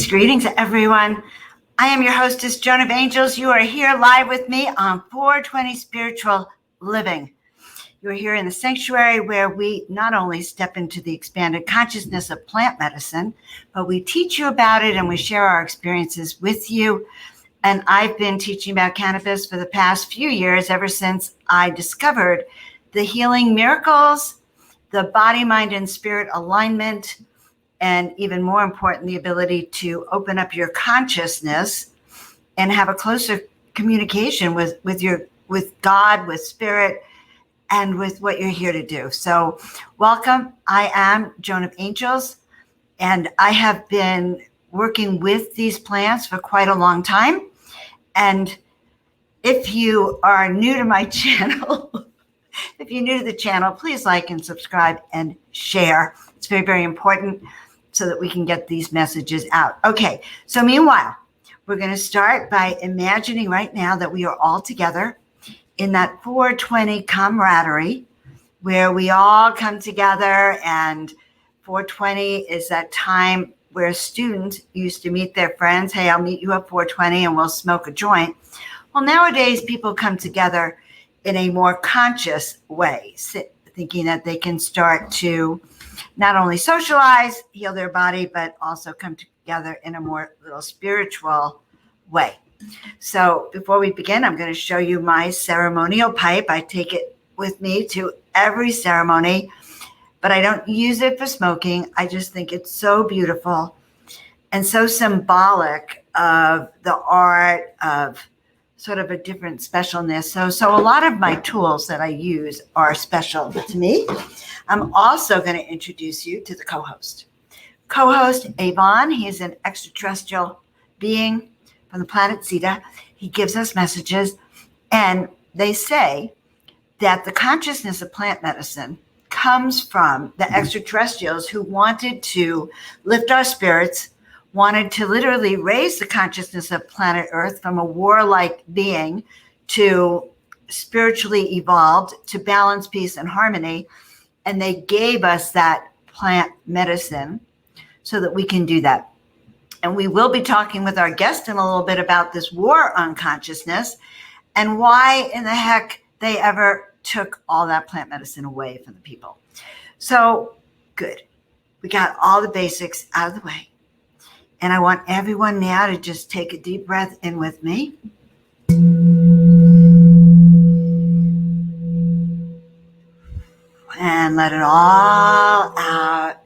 Greetings, everyone. I am your hostess, Joan of Angels. You are here live with me on 420 Spiritual Living. You are here in the sanctuary where we not only step into the expanded consciousness of plant medicine, but we teach you about it and we share our experiences with you. And I've been teaching about cannabis for the past few years, ever since I discovered the healing miracles, the body, mind, and spirit alignment, and even more important, the ability to open up your consciousness and have a closer communication with God, with spirit, and with what you're here to do. So welcome. I am Joan of Angels, and I have been working with these plants for quite a long time. And if you are new to my channel, if you're new to the channel, please like and subscribe and share. It's very, very important, so that we can get these messages out. Okay, so meanwhile, we're going to start by imagining right now that we are all together in that 420 camaraderie, where we all come together, and 420 is that time where students used to meet their friends. Hey, I'll meet you at 420 and we'll smoke a joint. Well, nowadays people come together in a more conscious way, thinking that they can start to not only socialize, heal their body, but also come together in a more little spiritual way. So before we begin, I'm going to show you my ceremonial pipe. I take it with me to every ceremony, but I don't use it for smoking. I just think it's so beautiful and so symbolic of the art of sort of a different specialness. So a lot of my tools that I use are special to me. I'm also going to introduce you to the co-host. Co-host Avon, he is an extraterrestrial being from the planet Zeta. He gives us messages, and they say that the consciousness of plant medicine comes from the extraterrestrials who wanted to lift our spirits, wanted to literally raise the consciousness of planet Earth from a warlike being to spiritually evolved, to balance, peace, and harmony. And they gave us that plant medicine so that we can do that. And we will be talking with our guest in a little bit about this war on consciousness and why in the heck they ever took all that plant medicine away from the people. So good. We got all the basics out of the way. And I want everyone now to just take a deep breath in with me. And let it all out.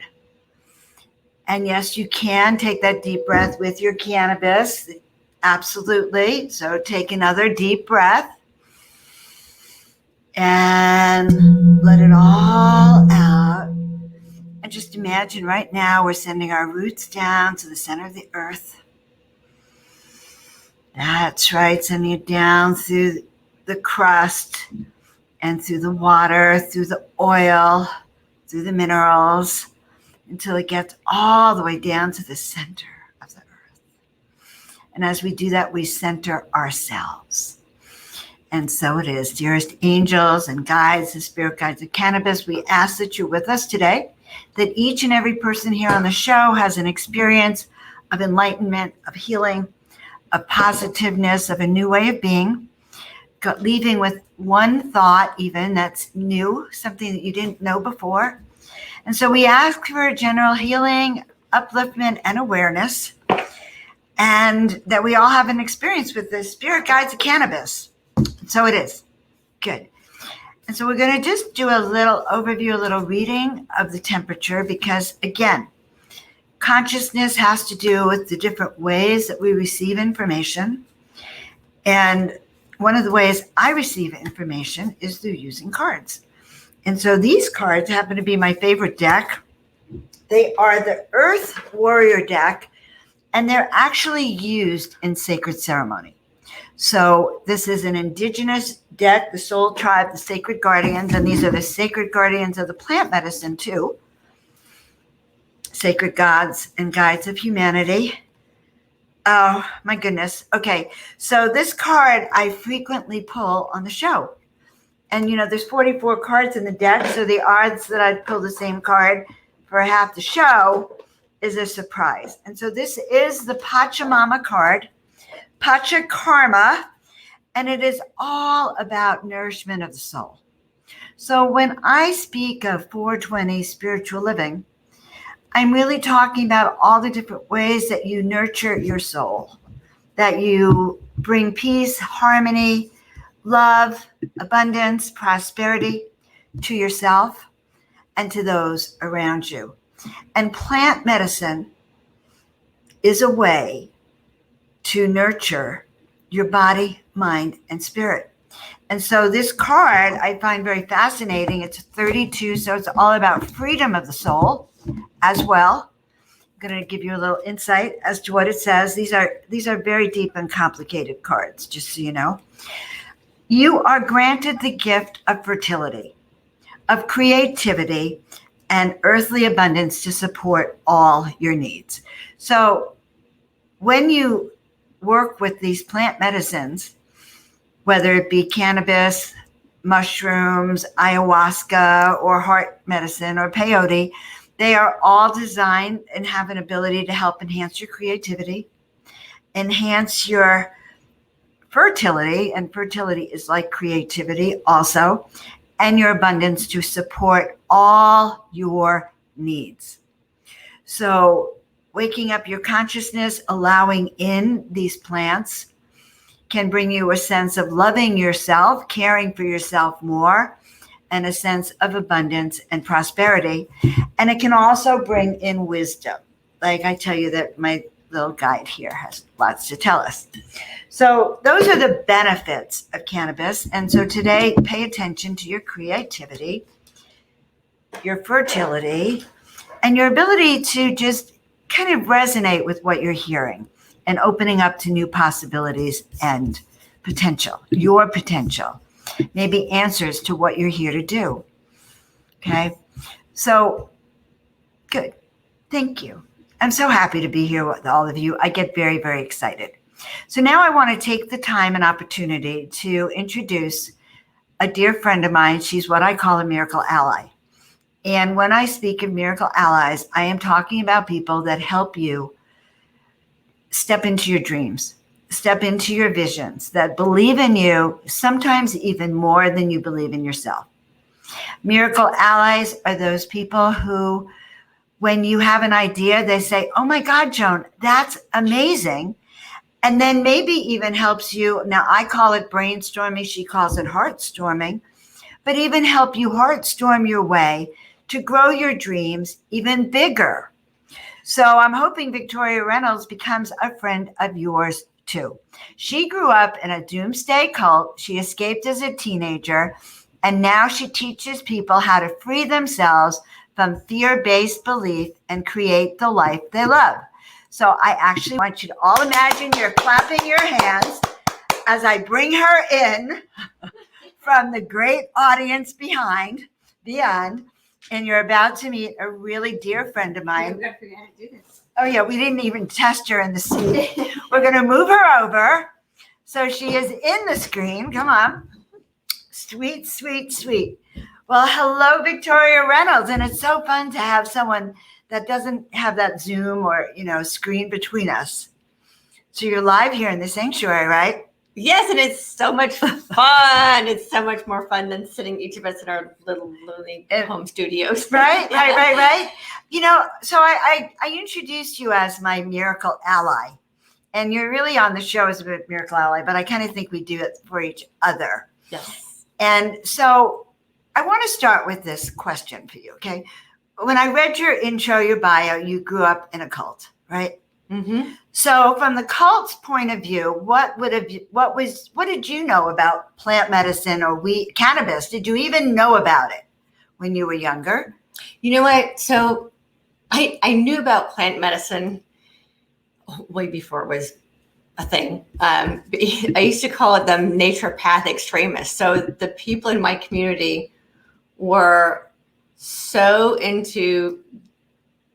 And yes, you can take that deep breath with your cannabis. Absolutely. So take another deep breath. And let it all out. And just imagine right now we're sending our roots down to the center of the earth. That's right, sending it down through the crust and through the water, through the oil, through the minerals, until it gets all the way down to the center of the earth. And as we do that, we center ourselves. And so it is. Dearest angels and guides, the spirit guides of cannabis, we ask that you're with us today, that each and every person here on the show has an experience of enlightenment, of healing, of positiveness, of a new way of being, leaving with one thought even that's new, something that you didn't know before. And so we ask for a general healing, upliftment, and awareness. and that we all have an experience with the spirit guides of cannabis. So it is. Good. And so we're going to just do a little overview, a little reading of the temperature, because again, consciousness has to do with the different ways that we receive information. And one of the ways I receive information is through using cards. And so these cards happen to be my favorite deck. They are the Earth Warrior deck, and they're actually used in sacred ceremony. So this is an indigenous deck, the soul tribe, the sacred guardians, and these are the sacred guardians of the plant medicine too. Sacred gods and guides of humanity. Oh my goodness. Okay, so this card I frequently pull on the show. And there's 44 cards in the deck, so the odds that I'd pull the same card for half the show is a surprise. And so this is the Pachamama card, Pachakarma, and it is all about nourishment of the soul. So when I speak of 420 spiritual living, I'm really talking about all the different ways that you nurture your soul, that you bring peace, harmony, love, abundance, prosperity to yourself and to those around you. And plant medicine is a way to nurture your body, mind, and spirit. And so this card I find very fascinating. It's 32, so it's all about freedom of the soul as well. I'm going to give you a little insight as to what it says. These are very deep and complicated cards, just so you know. You are granted the gift of fertility, of creativity, and earthly abundance to support all your needs. So when you work with these plant medicines, whether it be cannabis, mushrooms, ayahuasca, or heart medicine, or peyote, they are all designed and have an ability to help enhance your creativity, enhance your fertility, and fertility is like creativity also, and your abundance to support all your needs. So waking up your consciousness, allowing in these plants can bring you a sense of loving yourself, caring for yourself more, and a sense of abundance and prosperity. And it can also bring in wisdom. Like I tell you that my little guide here has lots to tell us. So those are the benefits of cannabis. And so today, pay attention to your creativity, your fertility, and your ability to just kind of resonate with what you're hearing and opening up to new possibilities and potential, your potential, maybe answers to what you're here to do. Okay? So, good. Thank you. I'm so happy to be here with all of you. I get very, very excited. So now I want to take the time and opportunity to introduce a dear friend of mine. She's what I call a miracle ally. And when I speak of miracle allies, I am talking about people that help you step into your dreams, step into your visions, that believe in you, sometimes even more than you believe in yourself. Miracle allies are those people who, when you have an idea, they say, oh my God, Joan, that's amazing. And then maybe even helps you. Now, I call it brainstorming. She calls it heartstorming, but even help you heartstorm your way to grow your dreams even bigger. So I'm hoping Victoria Reynolds becomes a friend of yours too. She grew up in a doomsday cult. She escaped as a teenager, and now she teaches people how to free themselves from fear-based belief and create the life they love. So I actually want you to all imagine you're clapping your hands as I bring her in from the great audience beyond, and you're about to meet a really dear friend of mine. Oh yeah, we didn't even test her in the seat. We're going to move her over. So she is in the screen. Come on. Sweet, sweet, sweet. Well, hello, Victoria Reynolds. And it's so fun to have someone that doesn't have that Zoom or, screen between us. So you're live here in the sanctuary, right? Yes, and it's so much fun. It's so much more fun than sitting each of us in our little lonely home studios. Right. So I introduced you as my miracle ally. And you're really on the show as a Miracle Ally, but I kind of think we do it for each other. Yes. And so I want to start with this question for you, okay? When I read your intro, your bio, you grew up in a cult, right? Mm-hmm. So from the cult's point of view, what did you know about plant medicine or cannabis? Did you even know about it when you were younger? You know what? So I knew about plant medicine way before it was a thing. I used to call it the naturopath extremists. So the people in my community were so into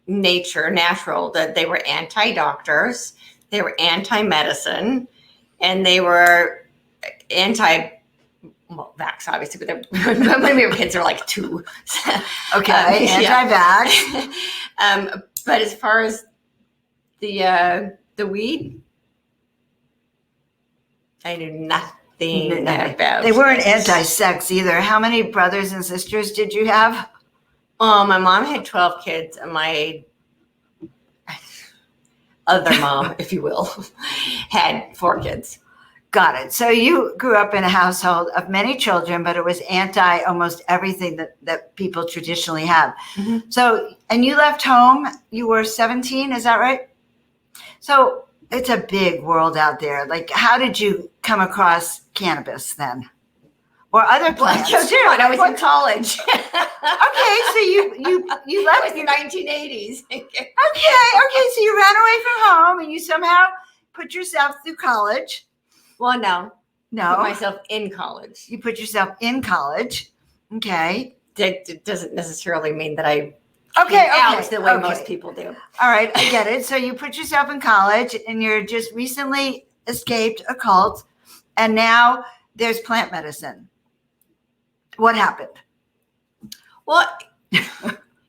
natural, that they were anti-doctors, they were anti-medicine, and they were vax, obviously, but when we were kids, they were like 2. Okay, anti-vax. But as far as the weed, I knew nothing about. They weren't anti-sex either. How many brothers and sisters did you have? Oh, my mom had 12 kids, and my other mom, if you will, had 4 kids. Got it. So you grew up in a household of many children, but it was anti almost everything that people traditionally have. Mm-hmm. So, and you left home, you were 17, is that right? So it's a big world out there. Like, how did you come across cannabis then? Or other plants? When I was in college. Okay, so you left. It was the 1980s. Okay, so you ran away from home and you somehow put yourself through college. Well, no. No. Put myself in college. You put yourself in college. Okay. It doesn't necessarily mean that I Okay. out the way most people do. All right, I get it. So you put yourself in college and you're just recently escaped a cult, and now there's plant medicine. What happened? Well,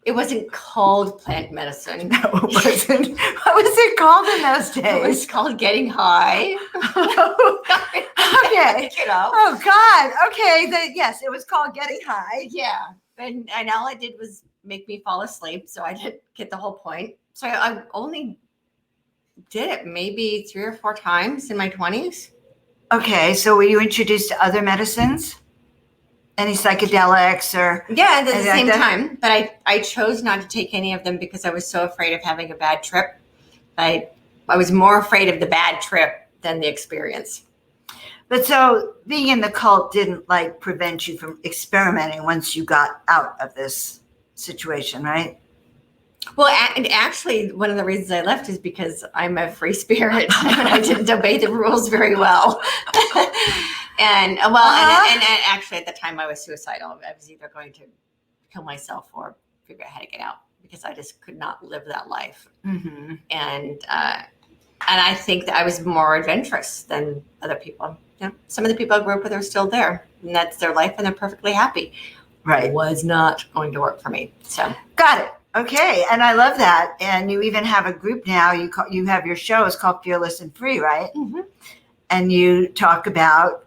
it wasn't called plant medicine. No, it wasn't. What was it called in those days? It was called getting high. Okay. You know. Oh God. Okay. Yes, it was called getting high. Yeah. And all it did was make me fall asleep. So I didn't get the whole point. So I only did it maybe 3 or 4 times in my 20s. Okay. So were you introduced to other medicines? Any psychedelics or? Yeah, at the same time. But I chose not to take any of them because I was so afraid of having a bad trip. I was more afraid of the bad trip than the experience. But so being in the cult didn't prevent you from experimenting once you got out of this situation, right? Well, and actually, one of the reasons I left is because I'm a free spirit and I didn't obey the rules very well. And actually, at the time, I was suicidal. I was either going to kill myself or figure out how to get out because I just could not live that life. Mm-hmm. And I think that I was more adventurous than other people. You know, some of the people I grew up with are still there, and that's their life, and they're perfectly happy. Right. It was not going to work for me. So got it. Okay, and I love that. And you even have a group now. You have your show. It's called Fearless and Free, right? Mm-hmm. And you talk about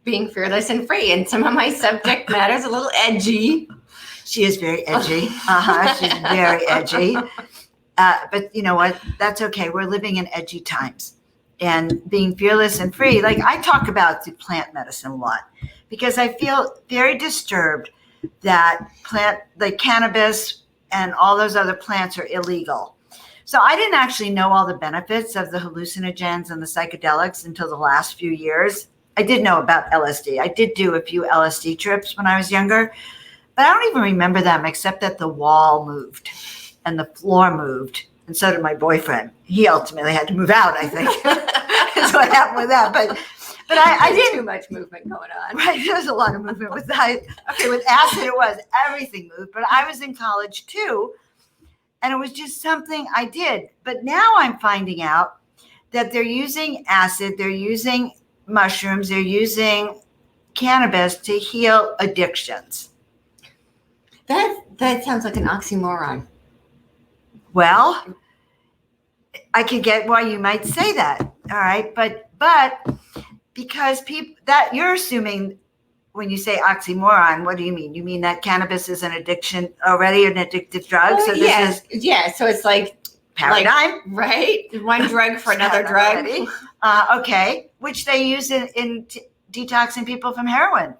being fearless and free. And some of my subject matter is a little edgy. She is very edgy. She's very edgy. But you know what? That's okay. We're living in edgy times. And being fearless and free, I talk about the plant medicine a lot because I feel very disturbed that cannabis and all those other plants are illegal. So I didn't actually know all the benefits of the hallucinogens and the psychedelics until the last few years. I did know about LSD. I did do a few LSD trips when I was younger, but I don't even remember them except that the wall moved and the floor moved. And so did my boyfriend. He ultimately had to move out, I think. That's what happened with that. But I didn't. Too much movement going on. Right. There was a lot of movement with that. Okay, with acid, it was. Everything moved. But I was in college too. And it was just something I did. But now I'm finding out that they're using acid, they're using mushrooms, they're using cannabis to heal addictions. That sounds like an oxymoron. Well, I could get why you might say that. All right. But because people that you're assuming when you say oxymoron, what do you mean? You mean that cannabis is an addiction already, an addictive drug? Well, So this is yeah. So it's like paradigm. Right? One drug for another drug. Okay, which they use in detoxing people from heroin.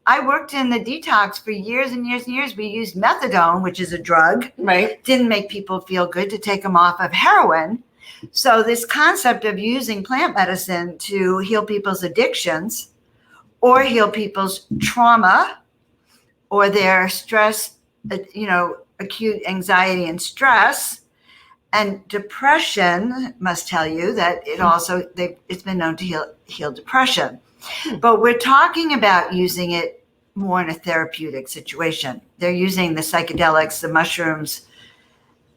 I worked in the detox for years and years and years. We used methadone, which is a drug. Right. Didn't make people feel good to take them off of heroin. So this concept of using plant medicine to heal people's addictions or heal people's trauma or their stress, acute anxiety and stress and depression, must tell you that it's been known to heal depression. But we're talking about using it more in a therapeutic situation. They're using the psychedelics, the mushrooms,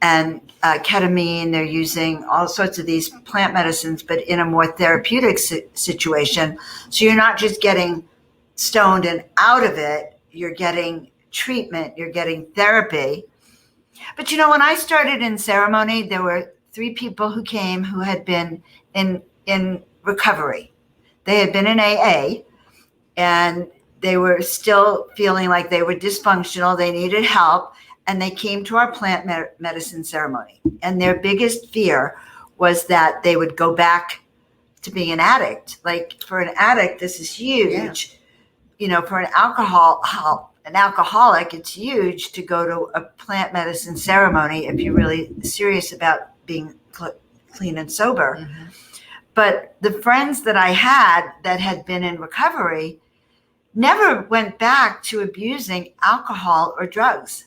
and ketamine. They're using all sorts of these plant medicines, but in a more therapeutic situation. So you're not just getting stoned and out of it. You're getting treatment. You're getting therapy. But when I started in ceremony, there were 3 people who came who had been in recovery. They had been in AA, and they were still feeling like they were dysfunctional. They needed help, and they came to our plant medicine ceremony. And their biggest fear was that they would go back to being an addict. Like, for an addict, this is huge. Yeah. For an alcoholic, it's huge to go to a plant medicine ceremony if you're really serious about being clean and sober. Mm-hmm. But the friends that I had that had been in recovery never went back to abusing alcohol or drugs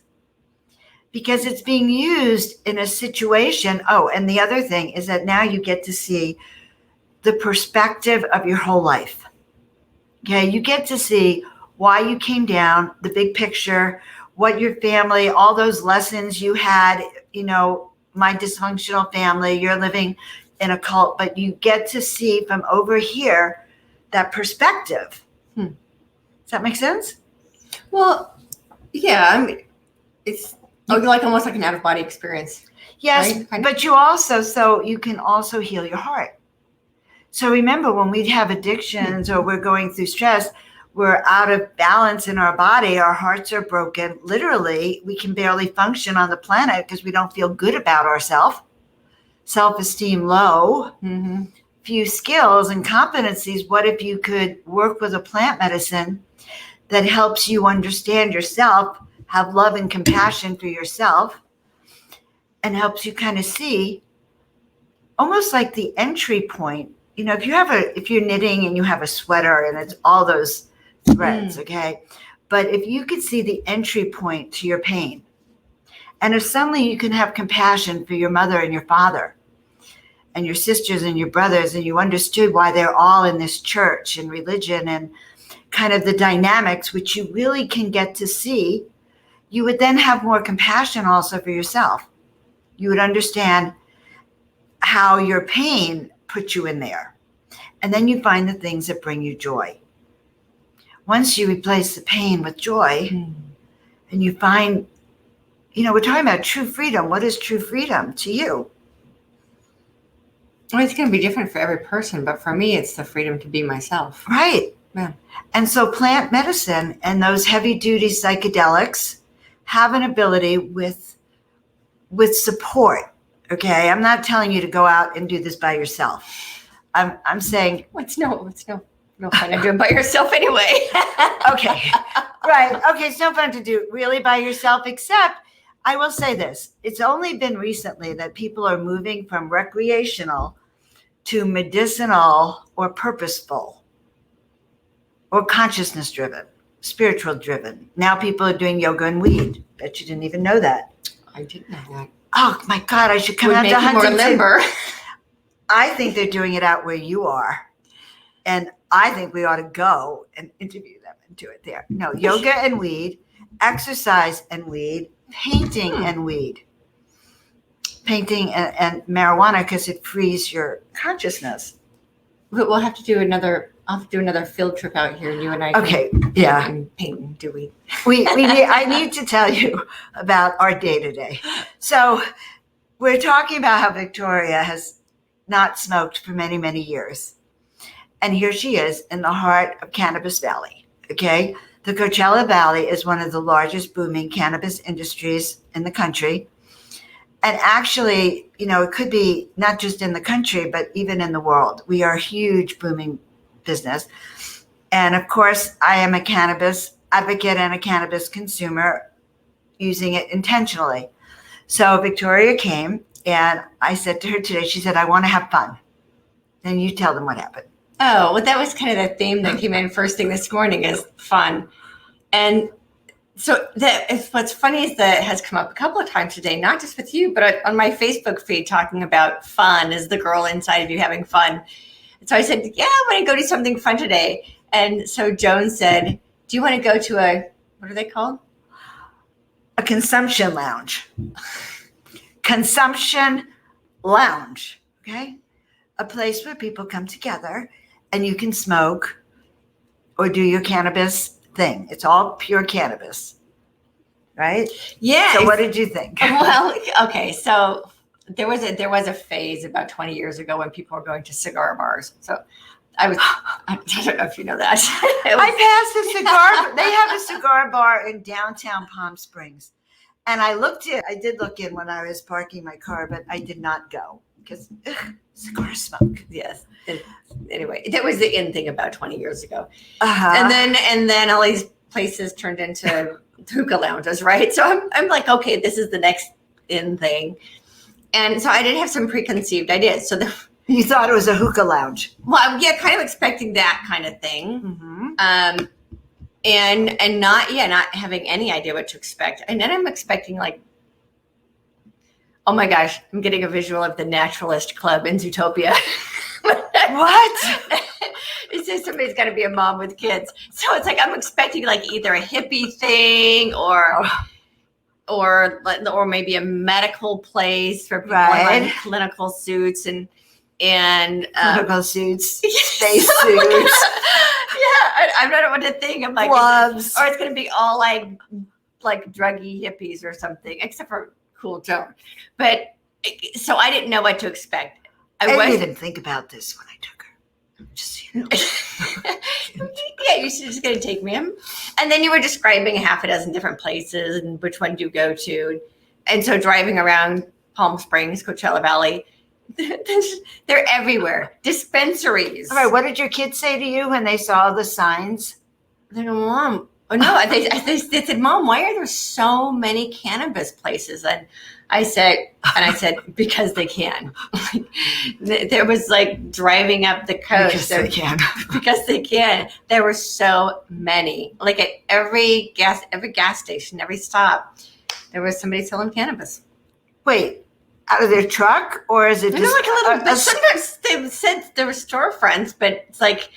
because it's being used in a situation. Oh, and the other thing is that now you get to see the perspective of your whole life. Okay, you get to see why you came down, the big picture, what your family, all those lessons you had, my dysfunctional family, you're living in a cult, but you get to see from over here that perspective. Does that make sense? Well, yeah. It's almost like an out-of-body experience. Yes, right? But you can also heal your heart. So remember, when we have addictions or we're going through stress, we're out of balance in our body. Our hearts are broken. Literally, we can barely function on the planet because we don't feel good about ourselves. Self-esteem low, few skills and competencies. What if you could work with a plant medicine that helps you understand yourself, have love and compassion for yourself, and helps you kind of see almost like the entry point. If you're knitting and you have a sweater and it's all those threads, okay? But if you could see the entry point to your pain, and if suddenly you can have compassion for your mother and your father and your sisters and your brothers, and you understood why they're all in this church and religion and kind of the dynamics, which you really can get to see, you would then have more compassion also for yourself. You would understand how your pain put you in there. And then you find the things that bring you joy. Once you replace the pain with joy, and you find, we're talking about true freedom. What is true freedom to you? Well, it's going to be different for every person, but for me, it's the freedom to be myself. Right. Yeah. And so plant medicine and those heavy-duty psychedelics have an ability with support. Okay, I'm not telling you to go out and do this by yourself. I'm saying it's no fun to do it by yourself anyway. Okay, right. Okay, it's no fun to do it really by yourself, except I will say this. It's only been recently that people are moving from recreational to medicinal or purposeful or consciousness driven, spiritual driven. Now people are doing yoga and weed. Bet you didn't even know that. I didn't know that. Oh my God, I should come out to Huntington. More limber. I think they're doing it out where you are. And I think we ought to go and interview them and do it there. No, yoga and weed, exercise and weed, painting and weed. Painting and marijuana because it frees your consciousness. We'll have to do another. I'll have to do another field trip out here. You and I. Okay. Yeah. And paint and do weed. I need to tell you about our day to day. So we're talking about how Victoria has not smoked for many, many years. And here she is in the heart of Cannabis Valley. Okay. The Coachella Valley is one of the largest booming cannabis industries in the country. And actually, it could be not just in the country, but even in the world. We are a huge booming business. And of course, I am a cannabis advocate and a cannabis consumer using it intentionally. So Victoria came and I said to her today, she said, I want to have fun. Then you tell them what happened. Oh, well, that was kind of the theme that came in first thing this morning is fun. And so what's funny is that it has come up a couple of times today, not just with you, but on my Facebook feed talking about fun is the girl inside of you having fun. And so I said, yeah, I want to go do something fun today. And so Joan said, do you want to go to what are they called? A consumption lounge. Consumption lounge, okay? A place where people come together and you can smoke or do your cannabis thing. It's all pure cannabis, right? Yeah. So what did you think? Well, okay. So there was a phase about 20 years ago when people were going to cigar bars. So I don't know if you know that. I passed a cigar. They have a cigar bar in downtown Palm Springs. And I did look in when I was parking my car, but I did not go because cigar smoke. Yes. Anyway, that was the in thing about 20 years ago. Uh-huh. And then all these places turned into hookah lounges, right? So I'm like, okay, this is the next in thing. And so I did have some preconceived ideas. So you thought it was a hookah lounge. Well, yeah, kind of expecting that kind of thing. Mm-hmm. And not having any idea what to expect. And then I'm expecting like, oh my gosh, I'm getting a visual of the Naturalist Club in Zootopia. What? It says somebody's got to be a mom with kids. So it's like I'm expecting like either a hippie thing or maybe a medical place for people in clinical suits and clinical suits, space suits. Yeah, I don't know what to think. I'm like, gloves, or it's going to be all like druggy hippies or something, except for Cool Joan. But so I didn't know what to expect. I didn't even think about this when I took her. Just so you know. Yeah, you're just going to take me in. And then you were describing a half a dozen different places and which one do you go to. And so driving around Palm Springs, Coachella Valley, they're everywhere. Dispensaries. All right, what did your kids say to you when they saw the signs? They go, Mom. Oh no! They said, Mom, why are there so many cannabis places? And I said, because they can. There was like driving up the coast. Because they can. Because they can. There were so many. Like at every gas station, every stop, there was somebody selling cannabis. Wait. Out of their truck, or is it just like a little bit? Sometimes they said there were storefronts, but it's like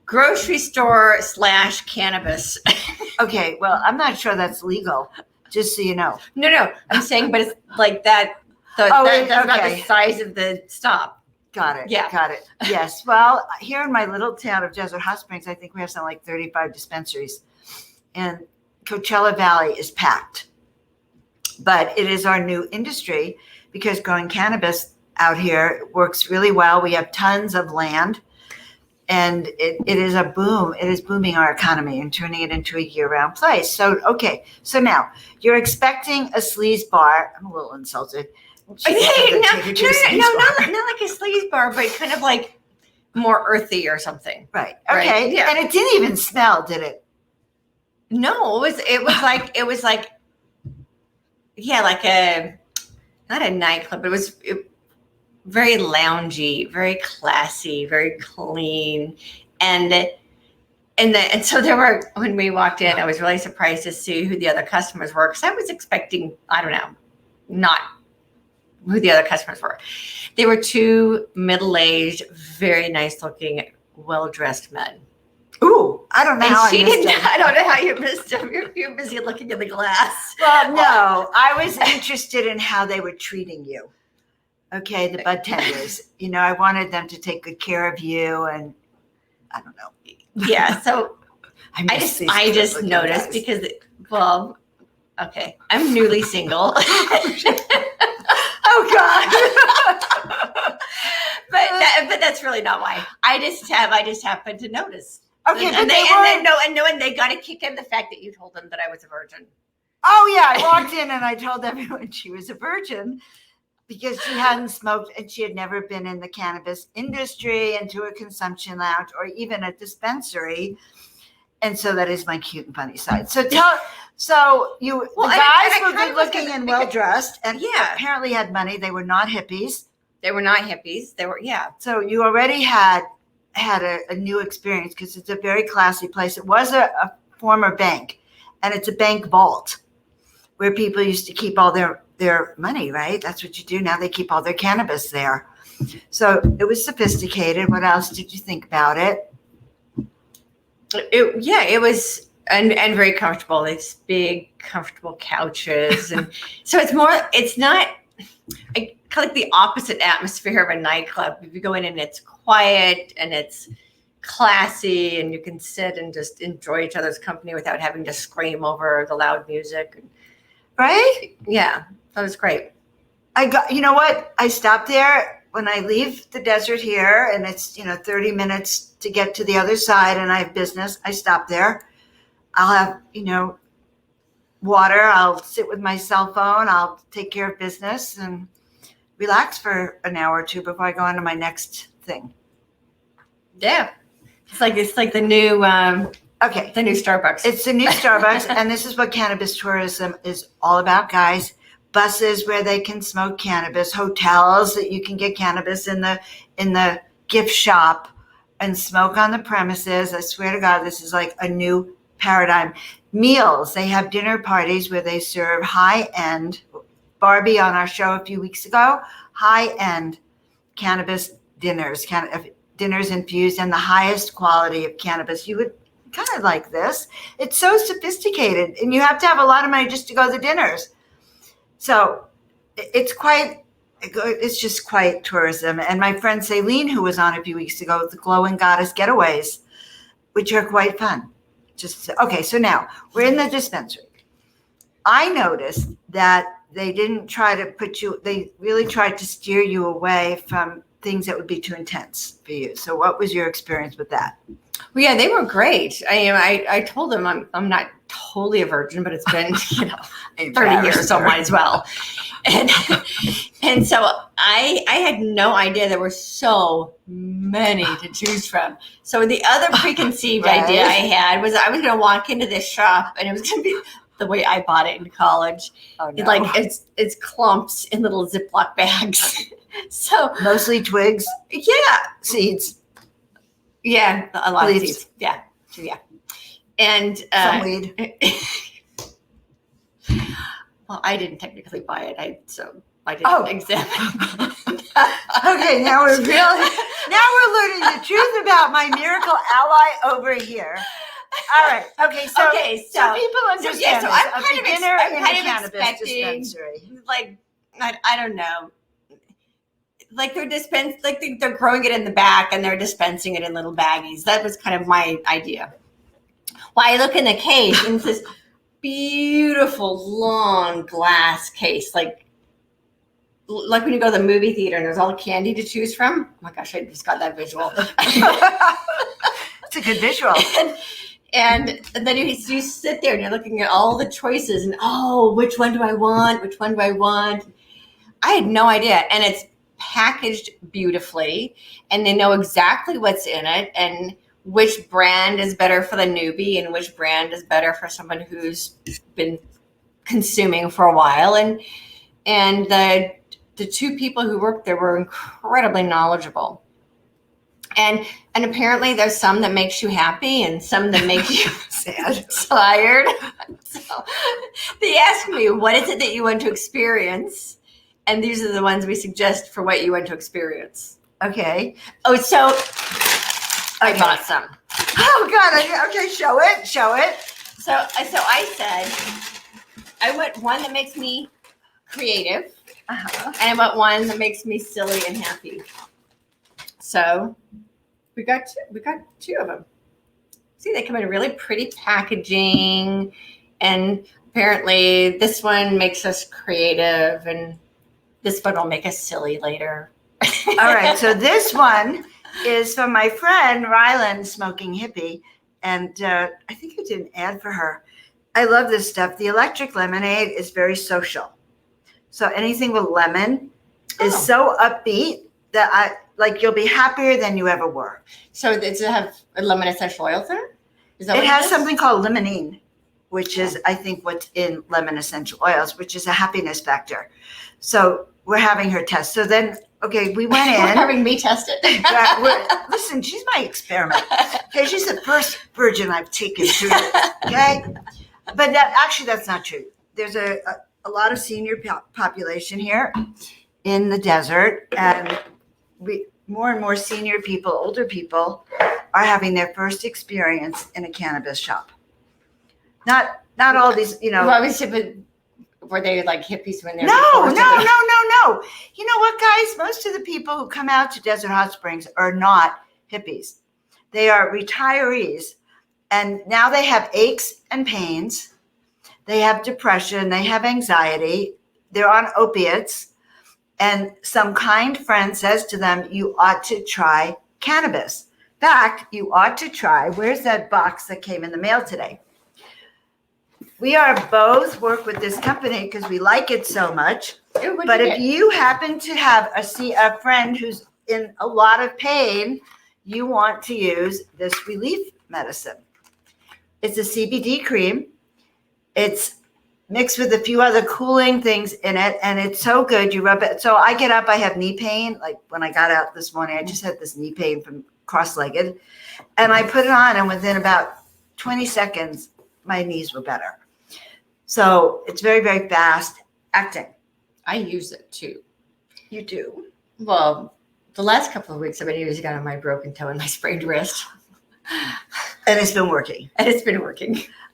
grocery store / cannabis. Okay, well, I'm not sure that's legal. Just so you know. No, I'm saying, but it's like that. That's not the size of the stop. Got it. Yeah, got it. Yes. Well, here in my little town of Desert Hot Springs, I think we have something like 35 dispensaries, and Coachella Valley is packed. But it is our new industry. Because growing cannabis out here works really well. We have tons of land and it is a boom. It is booming our economy and turning it into a year-round place. So, okay. So now you're expecting a sleaze bar. I'm a little insulted. No, not like a sleaze bar, but kind of like more earthy or something. Right. Okay. Right? Yeah. And it didn't even smell, did it? No, it was like not a nightclub, but it was very loungy, very classy, very clean. And so there were, when we walked in, I was really surprised to see who the other customers were. Cause I was expecting, I don't know, not who the other customers were. They were two middle-aged, very nice looking, well-dressed men. Ooh, I don't know how I missed them. I don't know how you missed them. You're busy looking in the glass. Well, no, I was interested in how they were treating you. Okay, the bud tenders. I wanted them to take good care of you, and I don't know. Yeah, so I just noticed guys. Because, okay, I'm newly single. Oh God. But that's really not why. I just happened to notice. Okay, and they got a kick in the fact that you told them that I was a virgin. Oh yeah, I walked in and I told everyone she was a virgin, because she hadn't smoked and she had never been in the cannabis industry, into a consumption lounge, or even a dispensary. And so that is my cute and funny side. So the guys were good looking and well dressed, and apparently had money. They were not hippies. They were not hippies. They were, So you already had a new experience, because it's a very classy place. It was a former bank, and it's a bank vault where people used to keep all their money, right? That's what you do now. They keep all their cannabis there. So it was sophisticated. What else did you think about it? It was and very comfortable. It's big, comfortable couches, and so it's not kind of like the opposite atmosphere of a nightclub. If you go in and it's quiet and it's classy, and you can sit and just enjoy each other's company without having to scream over the loud music. Right? Yeah, that was great. You know what? I stopped there when I leave the desert here, and it's 30 minutes to get to the other side, and I have business. I stop there. I'll have water. I'll sit with my cell phone. I'll take care of business and relax for an hour or two before I go on to my next thing. Yeah, it's like the new the new Starbucks. It's the new Starbucks, and this is what cannabis tourism is all about, guys. Buses where they can smoke cannabis, hotels that you can get cannabis in the gift shop and smoke on the premises. I swear to God, this is like a new paradigm. Meals, they have dinner parties where they serve high-end, Barbie on our show a few weeks ago, high-end cannabis dinners, dinners infused in the highest quality of cannabis. You would kind of like this. It's so sophisticated, and you have to have a lot of money just to go to the dinners. So it's just quite tourism. And my friend Celine, who was on a few weeks ago, the Glowing Goddess Getaways, which are quite fun. So now we're in the dispensary. I noticed that they didn't try to they really tried to steer you away from things that would be too intense for you. So what was your experience with that? Well, yeah, they were great. I told them I'm not totally a virgin, but it's been 30 years, so might as well. And so I had no idea there were so many to choose from. So the other preconceived idea I had was I was going to walk into this shop, and it was going to be the way I bought it in college. Oh, no. Like it's clumps in little Ziploc bags. So mostly twigs. Yeah, seeds. Yeah, a lot of seeds. Yeah. And some weed. Well, I didn't technically buy it. I didn't examine it. Okay, now we're learning the truth about my miracle ally over here. All right. Okay, so people understand. So I'm kind of expecting, like, I don't know. Like they're growing it in the back and they're dispensing it in little baggies. That was kind of my idea. Well, I look in the case, and it's this beautiful long glass case, like when you go to the movie theater and there's all the candy to choose from. Oh my gosh, I just got that visual. It's a good visual. And then you sit there and you're looking at all the choices, and which one do I want? Which one do I want? I had no idea, and it's packaged beautifully, and they know exactly what's in it and which brand is better for the newbie and which brand is better for someone who's been consuming for a while. And the two people who worked there were incredibly knowledgeable. And apparently there's some that makes you happy and some that makes you sad, tired. So they asked me, what is it that you want to experience? And these are the ones we suggest for what you want to experience. Okay. Oh, so I bought some. Oh God! Okay, show it. So I said, I want one that makes me creative, and I want one that makes me silly and happy. So we got two of them. See, they come in really pretty packaging, and apparently this one makes us creative, and this one will make us silly later. All right, so this one is from my friend Ryland, Smoking Hippie, and I think I did an ad for her. I love this stuff. The electric lemonade is very social. So anything with lemon is so upbeat that you'll be happier than you ever were. So does it have lemon essential oils in it? Is that It what has is? something called limonene, which is, I think, what's in lemon essential oils, which is a happiness factor. So we're having her test. So then, okay, we went in. We're having me test it. Listen, she's my experiment. Okay, she's the first virgin I've taken through this. Okay, but that's not true. There's a lot of senior population here in the desert, and more and more senior people, older people, are having their first experience in a cannabis shop. Not all these, Well, obviously, but were they like hippies when they were? No. You know what, guys? Most of the people who come out to Desert Hot Springs are not hippies. They are retirees, and now they have aches and pains. They have depression. They have anxiety. They're on opiates. And some kind friend says to them, you ought to try cannabis. In fact, you ought to try. Where's that box that came in the mail today? We are both work with this company because we like it so much. But if you happen to have a friend who's in a lot of pain, you want to use this relief medicine. It's a CBD cream. It's mixed with a few other cooling things in it, and it's so good. You rub it. So I get up, I have knee pain. Like when I got out this morning, I just had this knee pain from cross-legged, and I put it on, and within about 20 seconds, my knees were better. So it's very, very fast acting. I use it too. You do? Well, the last couple of weeks I've been using it on my broken toe and my sprained wrist. And it's been working.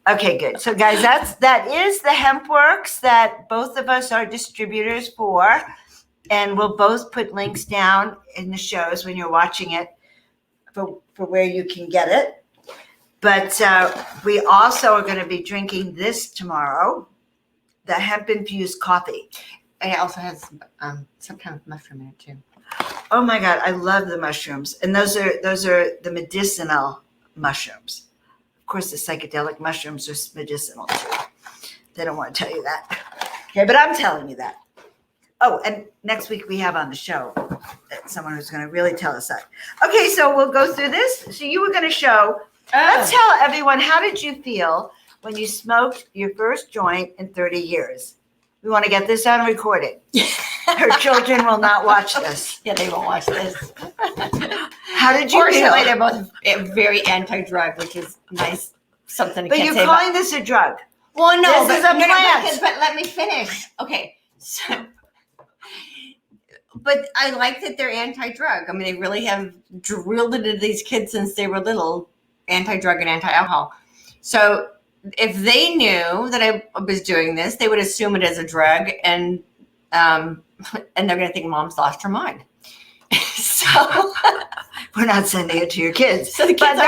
Okay, good. So guys, that is the HempWorks that both of us are distributors for. And we'll both put links down in the shows when you're watching it for where you can get it. But we also are going to be drinking this tomorrow, the hemp-infused coffee. And it also has some kind of mushroom in it too. Oh my God, I love the mushrooms. And those are the medicinal mushrooms. Of course, the psychedelic mushrooms are medicinal too. They don't want to tell you that. Okay, but I'm telling you that. Oh, and next week we have on the show someone who's going to really tell us that. Okay, so we'll go through this. So you were going to show. Let's tell everyone, how did you feel when you smoked your first joint in 30 years? We want to get this on recording. Her children will not watch this. Yeah, they won't watch this. How did you feel? Fortunately, they're both very anti-drug, which is nice. Something to But you're calling this a drug. Well, no, this is a plant. But let me finish. Okay, so, but I like that they're anti-drug. I mean, they really have drilled it into these kids since they were little, anti-drug and anti-alcohol. So if they knew that I was doing this, they would assume it as a drug, and they're going to think mom's lost her mind. So we're not sending it to your kids. So the kids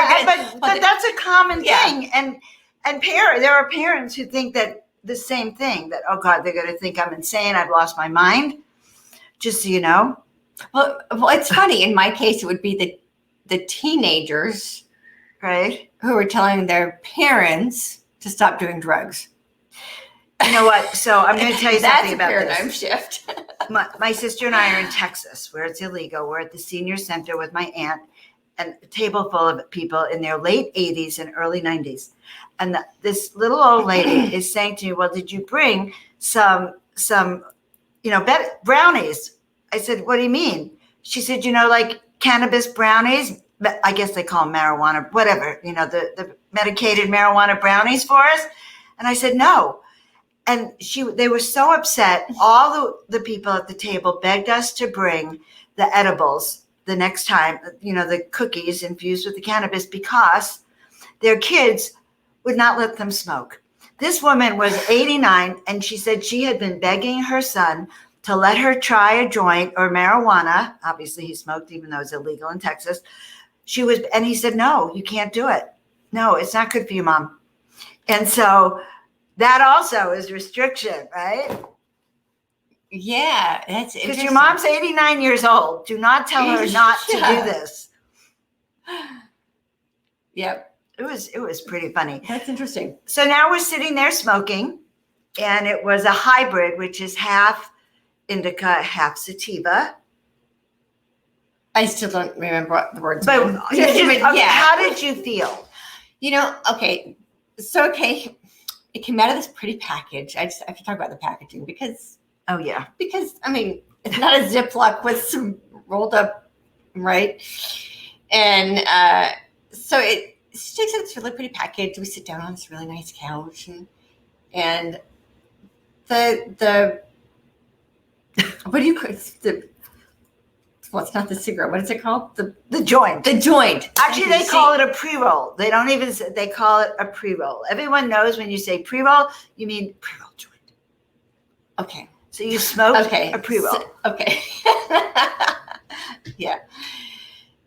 but that's a common thing, and there are parents who think that the same thing, that, oh God, they're going to think I'm insane, I've lost my mind. Just so you know. Well, it's funny. In my case, it would be the teenagers, right, who are telling their parents to stop doing drugs. You know what? So I'm going to tell you something about this. That's a paradigm shift. My sister and I are in Texas, where it's illegal. We're at the senior center with my aunt, and a table full of people in their late 80s and early 90s. And this little old lady is saying to me, well, did you bring some brownies? I said, what do you mean? She said, like cannabis brownies. I guess they call them marijuana, whatever, the medicated marijuana brownies for us. And I said, no. And they were so upset. All the people at the table begged us to bring the edibles the next time, the cookies infused with the cannabis, because their kids would not let them smoke. This woman was 89, and she said she had been begging her son to let her try a joint or marijuana. Obviously, he smoked, even though it's illegal in Texas. And he said, no, you can't do it. No, it's not good for you, Mom. And so that also is restriction, right? Yeah, that's interesting. Because your mom's 89 years old. Do not tell her not to do this. Yep. It was pretty funny. That's interesting. So now we're sitting there smoking, and it was a hybrid, which is half indica, half sativa. I still don't remember what the words But mean. okay, how did you feel? Okay. So, okay, it came out of this pretty package. I have to talk about the packaging because Oh, yeah. I mean, it's not a Ziploc with some rolled up, right? And so it sticks in this really pretty package. We sit down on this really nice couch, and the what do you call it? Well, it's not the cigarette. What is it called? The joint. The joint. Actually, they call it a pre-roll. They don't even say, they call it a pre-roll. Everyone knows when you say pre-roll, you mean pre-roll joint. Okay. So you smoked a pre-roll. Okay. Yeah.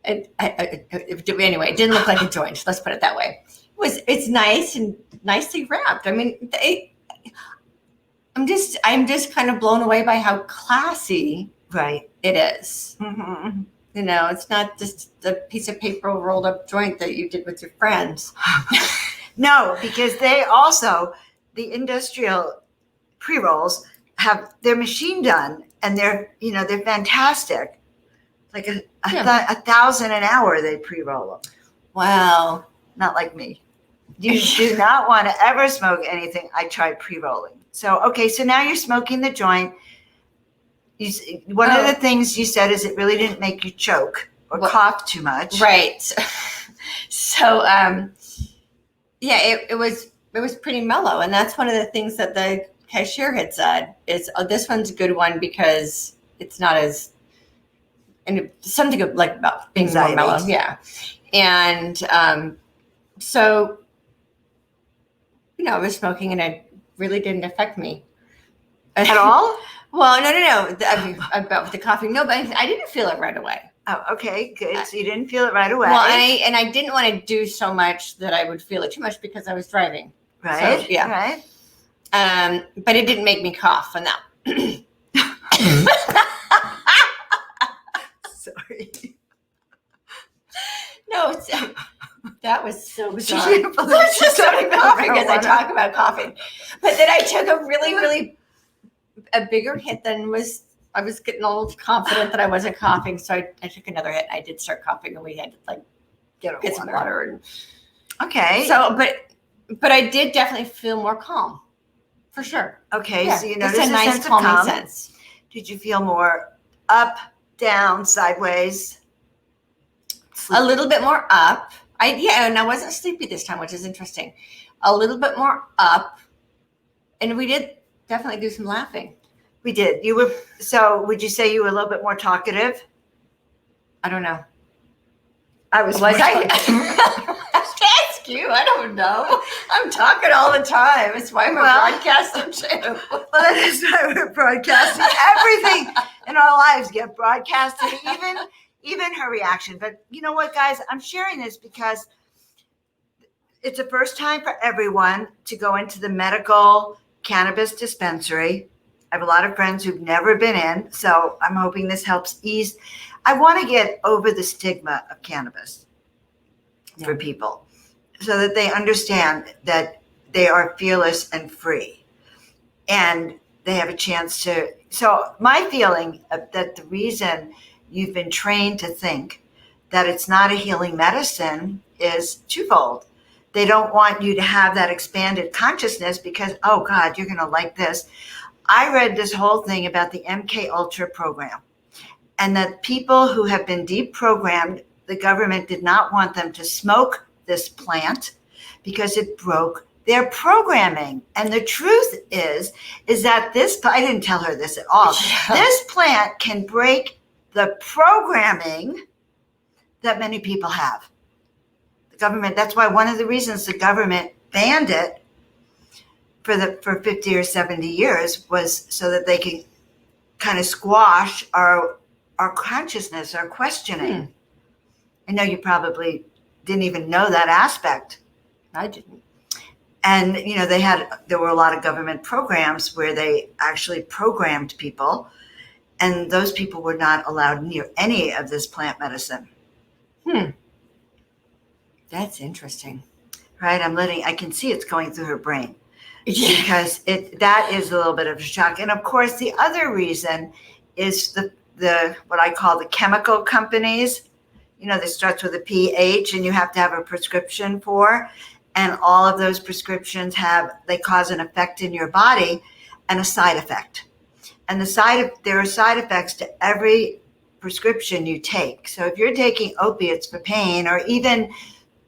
Anyway, it didn't look like a joint. Let's put it that way. It's nice and nicely wrapped. I mean, I'm just kind of blown away by how classy Right. it is. Mm-hmm. It's not just a piece of paper rolled up joint that you did with your friends. No, because they also, the industrial pre-rolls have their machine done, and they're fantastic. Like a 1,000 an hour they pre-roll them. Wow. Not like me. You do not want to ever smoke anything. I tried pre-rolling. So, okay, so now you're smoking the joint. One of the things you said is it really didn't make you choke or cough too much. Right. So, it was pretty mellow. And that's one of the things that the cashier had said is, this one's a good one because it's not as, and something like about being anxiety. More mellow. Yeah. And so, I was smoking and it really didn't affect me. At all? Well, no. About the coffee. No, but I didn't feel it right away. Oh, okay, good. So you didn't feel it right away. Well, I didn't want to do so much that I would feel it too much because I was driving. Right. So, yeah. Right. But it didn't make me cough on that. Sorry. No, that was so bizarre. I'm just started coughing as I talk about coughing. But then I took a really a bigger hit than I was getting a little confident that I wasn't coughing. So I took another hit and I did start coughing and we had to get some water. Okay. So, but I did definitely feel more calm for sure. Okay. Yeah, So you noticed a nice sense calming of calm. sense. Did you feel more up, down, sideways? A little bit more up. And I wasn't sleepy this time, which is interesting. A little bit more up. And we did definitely do some laughing. We did. So would you say you were a little bit more talkative? I don't know. I was. I ask you. I don't know. I'm talking all the time. It's why I'm a broadcaster too. Well, that is why we're broadcasting. Everything in our lives get broadcasted, even her reaction. But you know what, guys? I'm sharing this because it's the first time for everyone to go into the medical cannabis dispensary. I have a lot of friends who've never been in, so I'm hoping this helps ease. I want to get over the stigma of cannabis for people so that they understand that they are fearless and free and they have a chance to. So my feeling that the reason you've been trained to think that it's not a healing medicine is twofold. They don't want you to have that expanded consciousness because, oh God, you're going to like this. I read this whole thing about the MK Ultra program and that people who have been deprogrammed, the government did not want them to smoke this plant because it broke their programming. And the truth is that I didn't tell her this at all. Yeah. This plant can break the programming that many people have. The government, that's why one of the reasons the government banned it for 50 or 70 years was so that they can kind of squash our consciousness, our questioning. I know you probably didn't even know that aspect. I didn't. And, there were a lot of government programs where they actually programmed people, and those people were not allowed near any of this plant medicine. That's interesting. Right? I can see it's going through her brain. because that is a little bit of a shock. And of course, the other reason is the what I call the chemical companies. That starts with a PH, and you have to have a prescription for, and all of those prescriptions they cause an effect in your body and a side effect. And there are side effects to every prescription you take. So if you're taking opiates for pain, or even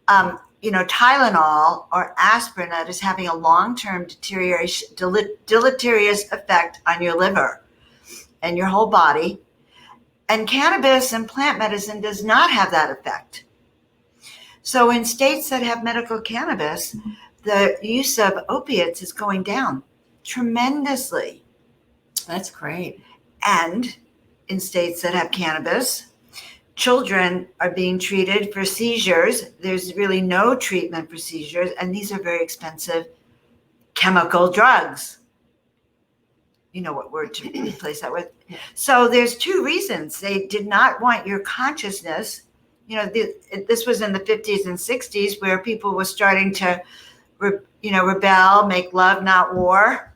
Tylenol or aspirin, that is having a long-term deleterious effect on your liver and your whole body. And cannabis and plant medicine does not have that effect. So in states that have medical cannabis, the use of opiates is going down tremendously. That's great. And in states that have cannabis, children are being treated for seizures. There's really no treatment for seizures, and these are very expensive chemical drugs. You know what word to replace that with. So there's two reasons. They did not want your consciousness. This was in the 50s and 60s, where people were starting to, rebel, make love, not war.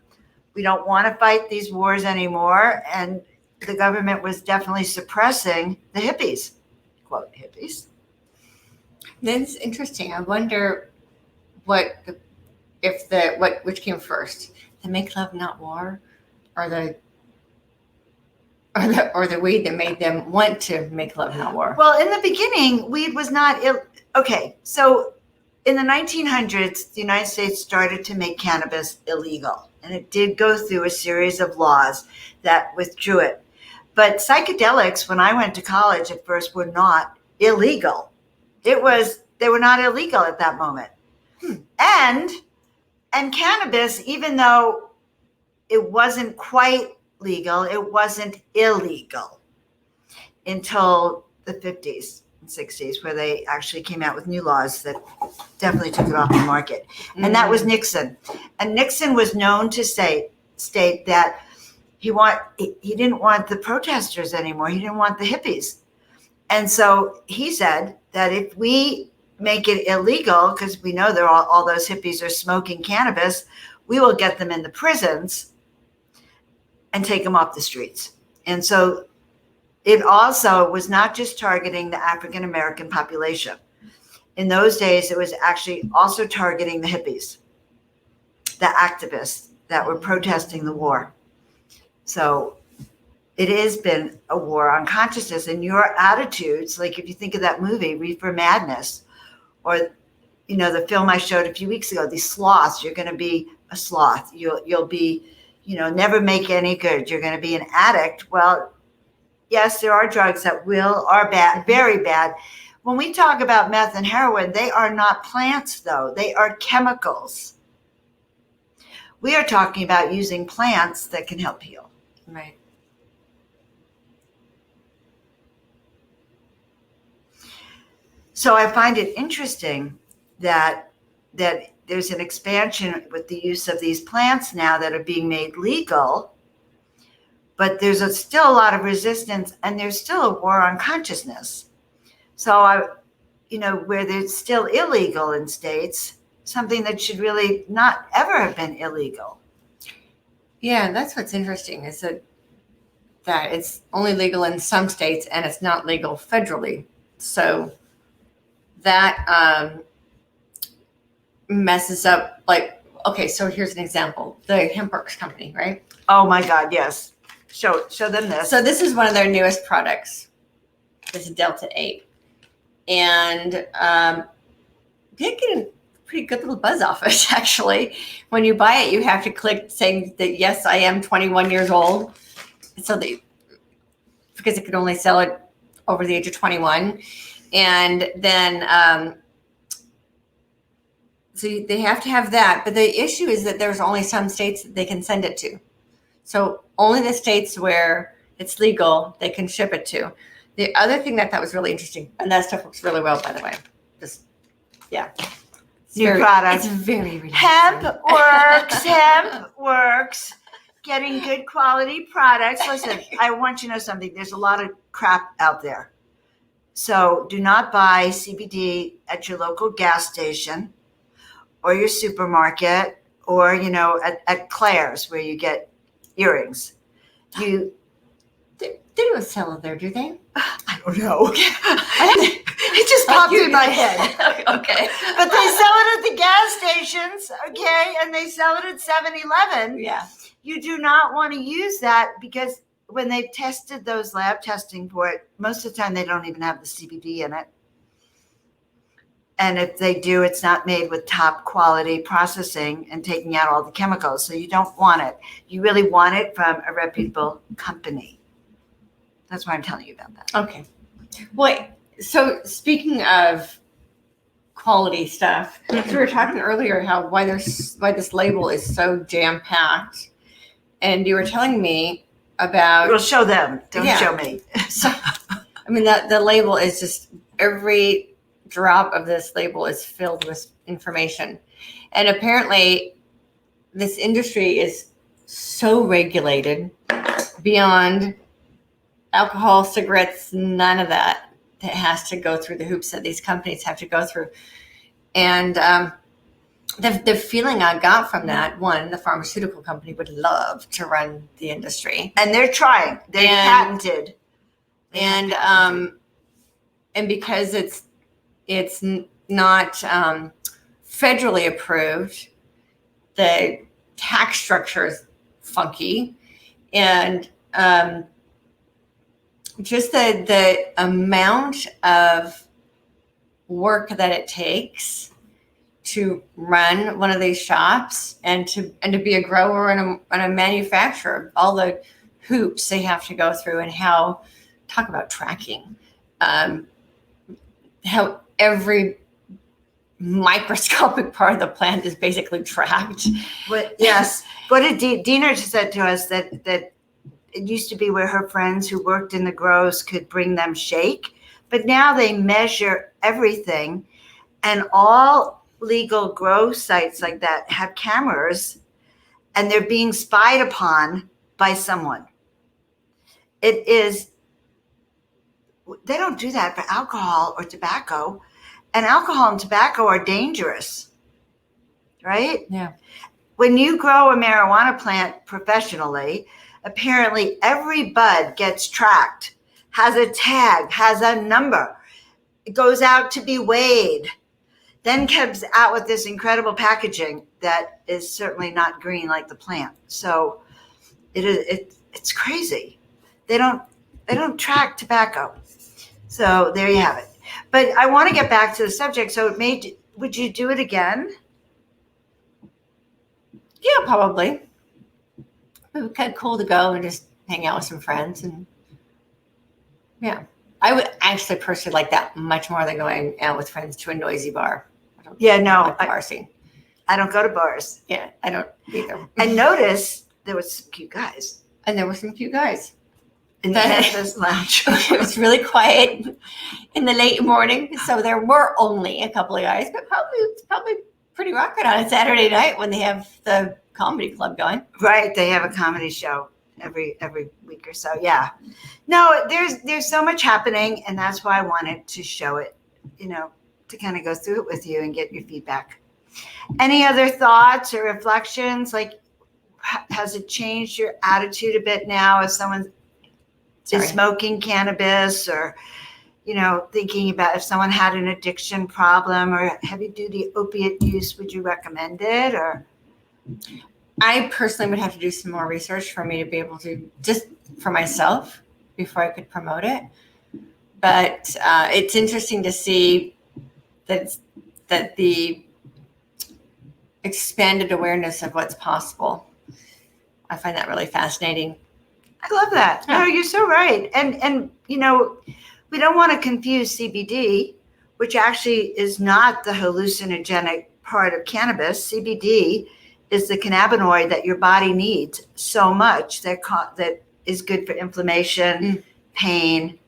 We don't want to fight these wars anymore. And the government was definitely suppressing the hippies, quote, hippies. That's interesting. I wonder which came first, the make love, not war, or the weed that made them want to make love, not war. Well, in the beginning, weed was not okay. So in the 1900s, the United States started to make cannabis illegal, and it did go through a series of laws that withdrew it. But psychedelics, when I went to college at first, were not illegal. They were not illegal at that moment. And cannabis, even though it wasn't quite legal, it wasn't illegal until the 50s and 60s, where they actually came out with new laws that definitely took it off the market. And that was Nixon. And Nixon was known to state that he didn't want the protesters anymore. He didn't want the hippies. And so he said that if we make it illegal, because we know all those hippies are smoking cannabis, we will get them in the prisons and take them off the streets. And so it also was not just targeting the African American population. In those days, it was actually also targeting the hippies, the activists that were protesting the war. So it has been a war on consciousness, and your attitudes, like if you think of that movie, Reefer Madness, or, the film I showed a few weeks ago, these sloths, you're going to be a sloth. You'll be, never make any good. You're going to be an addict. Well, yes, there are drugs that are bad, very bad. When we talk about meth and heroin, they are not plants, though. They are chemicals. We are talking about using plants that can help heal. Right. So I find it interesting that there's an expansion with the use of these plants now that are being made legal, but there's still a lot of resistance, and there's still a war on consciousness. So where there's still illegal in states, something that should really not ever have been illegal. Yeah, and that's what's interesting is that it's only legal in some states and it's not legal federally. So that messes up, okay, so here's an example. The Hempworks company, right? Oh my God, yes. Show them this. So this is one of their newest products. This is Delta 8. And you get a pretty good little buzz off it, actually. When you buy it, you have to click saying that, yes, I am 21 years old. Because it could only sell it over the age of 21. And then, so they have to have that. But the issue is that there's only some states that they can send it to. So only the states where it's legal, they can ship it to. The other thing that was really interesting, and that stuff works really well, by the way. New product. It's very relaxing. Hemp works. Getting good quality products. Listen, I want you to know something. There's a lot of crap out there. So do not buy CBD at your local gas station or your supermarket or, at Claire's where you get earrings. They don't sell it there, do they? I don't know. It just popped in my head. Okay. But they sell it at the gas stations, okay? And they sell it at 7-Eleven. Yeah. You do not want to use that because when they tested those lab testing for it, most of the time they don't even have the CBD in it. And if they do, it's not made with top quality processing and taking out all the chemicals. So you don't want it. You really want it from a reputable company. That's why I'm telling you about that. Okay. Well, so speaking of quality stuff, so we were talking earlier why this label is so jam packed, and you were telling me about. We'll show them. Don't show me. So, I mean, the label is just every drop of this label is filled with information, and apparently, this industry is so regulated beyond alcohol, cigarettes, none of that has to go through the hoops that these companies have to go through. And the feeling I got from that, one, the pharmaceutical company would love to run the industry. And they're trying. They're patented. And because it's not federally approved, the tax structure is funky. And just the amount of work that it takes to run one of these shops and to be a grower and a manufacturer, all the hoops they have to go through, and talk about tracking, how every microscopic part of the plant is basically tracked. Yes. What did Dina just said to us that it used to be where her friends who worked in the grows could bring them shake, but now they measure everything, and all legal grow sites like that have cameras, and they're being spied upon by someone. They don't do that for alcohol or tobacco, and alcohol and tobacco are dangerous, right? Yeah. When you grow a marijuana plant professionally, apparently every bud gets tracked, has a tag, has a number. It goes out to be weighed, then comes out with this incredible packaging that is certainly not green like the plant. So it's crazy. They don't track tobacco. So there you have it. But I want to get back to the subject. So would you do it again? Yeah, probably. It was kind of cool to go and just hang out with some friends, and yeah, I would actually personally like that much more than going out with friends to a noisy bar. I don't like the bar scene. I don't go to bars. Yeah, I don't either. And notice there was some cute guys. And there were some cute guys in the campus lounge. It was really quiet in the late morning, so there were only a couple of guys, but probably pretty rocking on a Saturday night when they have the comedy club going. Right, they have a comedy show every week or so. Yeah. No, there's so much happening, and that's why I wanted to show it, to kind of go through it with you and get your feedback. Any other thoughts or reflections? Like, has it changed your attitude a bit now if someone is smoking cannabis, or thinking about if someone had an addiction problem or heavy-duty opiate use, would you recommend it? Or I personally would have to do some more research for me to be able to, just for myself, before I could promote it. But it's interesting to see that the expanded awareness of what's possible. I find that really fascinating. I love that. Yeah. No, you're so right. And we don't want to confuse CBD, which actually is not the hallucinogenic part of cannabis. CBD is the cannabinoid that your body needs so much that is good for inflammation, pain,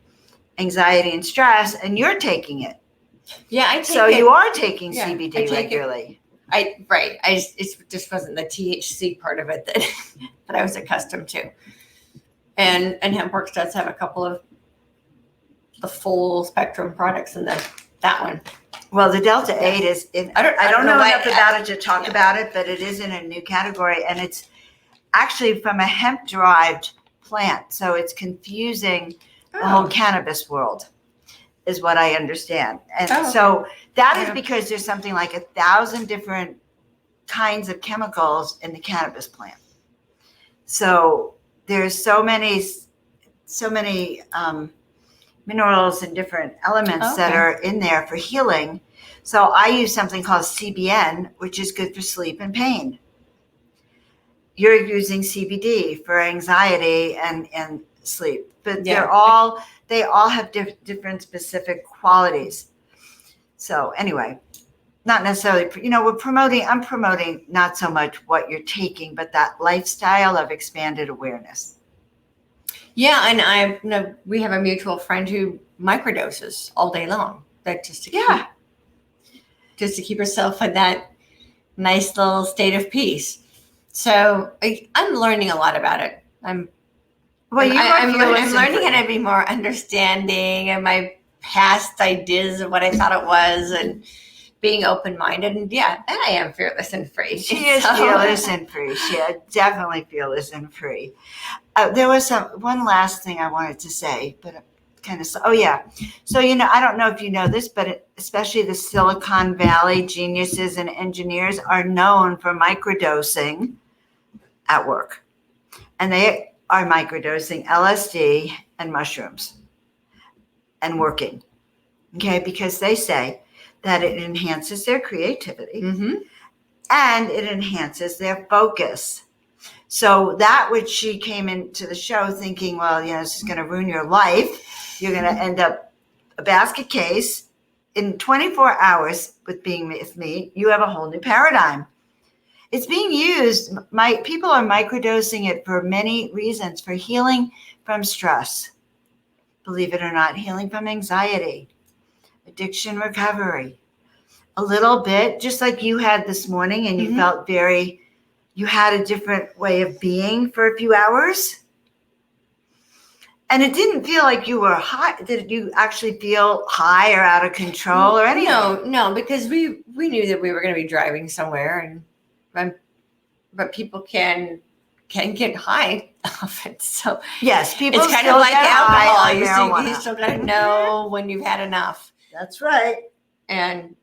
anxiety, and stress, and you're taking it. Yeah, I take so it. You are taking CBD regularly. It just wasn't the THC part of it that I was accustomed to. And HempWorks does have a couple of the full spectrum products in that one. Well, the Delta 8 is, I don't know enough about it to talk about it, but it is in a new category, and it's actually from a hemp-derived plant. So it's confusing the whole cannabis world, is what I understand. And so that is because there's something like 1,000 different kinds of chemicals in the cannabis plant. So there's so many minerals and different elements that are in there for healing. So I use something called CBN, which is good for sleep and pain. You're using CBD for anxiety and sleep, but they all have different specific qualities. So anyway, not necessarily, I'm promoting not so much what you're taking, but that lifestyle of expanded awareness. Yeah, and we have a mutual friend who microdoses all day long. That just to keep herself in that nice little state of peace. So I'm learning a lot about it. I'm learning how to be more understanding of my past ideas of what I thought it was, and being open-minded. And I am fearless and free. She is fearless and free. She is definitely fearless and free. There was one last thing I wanted to say, but so I don't know if you know this, but especially the Silicon Valley geniuses and engineers are known for microdosing at work, and they are microdosing LSD and mushrooms and working, because they say that it enhances their creativity and it enhances their focus. So that which she came into the show thinking, well, this is going to ruin your life. You're going to end up a basket case. In 24 hours with being with me, you have a whole new paradigm. It's being used. People are microdosing it for many reasons, for healing from stress. Believe it or not, healing from anxiety, addiction recovery, a little bit, just like you had this morning, and you felt you had a different way of being for a few hours. And it didn't feel like you were high. Did you actually feel high or out of control or anything? No, because we knew that we were going to be driving somewhere, but people can get high off it. So yes, people. It's kind of like alcohol. You still got to know when you've had enough. That's right. And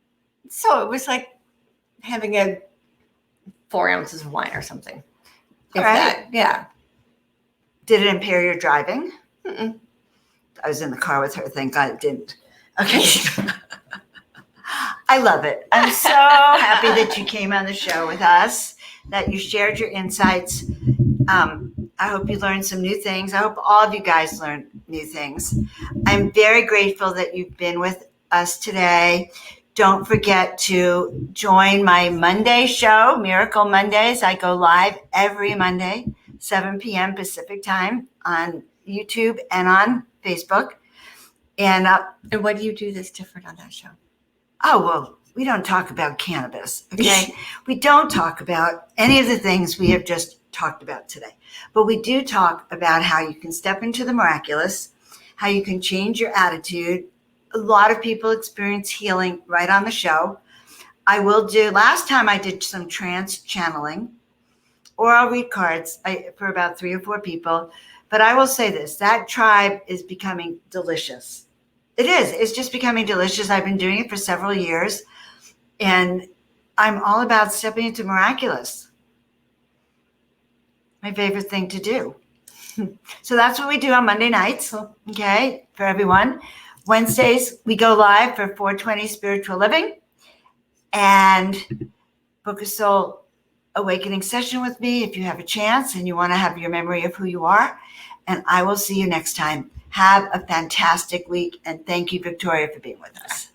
so it was like having 4 ounces of wine or something. Right. Yeah. Did it impair your driving? Mm-mm. I was in the car with her. Thank God it didn't. Okay. I love it. I'm so happy that you came on the show with us, that you shared your insights. I hope you learned some new things. I hope all of you guys learned new things. I'm very grateful that you've been with us today. Don't forget to join my Monday show, Miracle Mondays. I go live every Monday, 7 p.m. Pacific time on YouTube and on Facebook. And what do you do that's different on that show? Oh, well, we don't talk about cannabis, okay? We don't talk about any of the things we have just talked about today. But we do talk about how you can step into the miraculous, how you can change your attitude. A lot of people experience healing right on the show. Last time I did some trance channeling, or I'll read cards for about 3 or 4 people. But I will say this, that tribe is becoming delicious. It is. It's just becoming delicious. I've been doing it for several years, and I'm all about stepping into miraculous. My favorite thing to do. So that's what we do on Monday nights, okay, for everyone. Wednesdays, we go live for 420 Spiritual Living, and book a soul awakening session with me if you have a chance and you want to have your memory of who you are. And I will see you next time. Have a fantastic week. And thank you, Victoria, for being with us.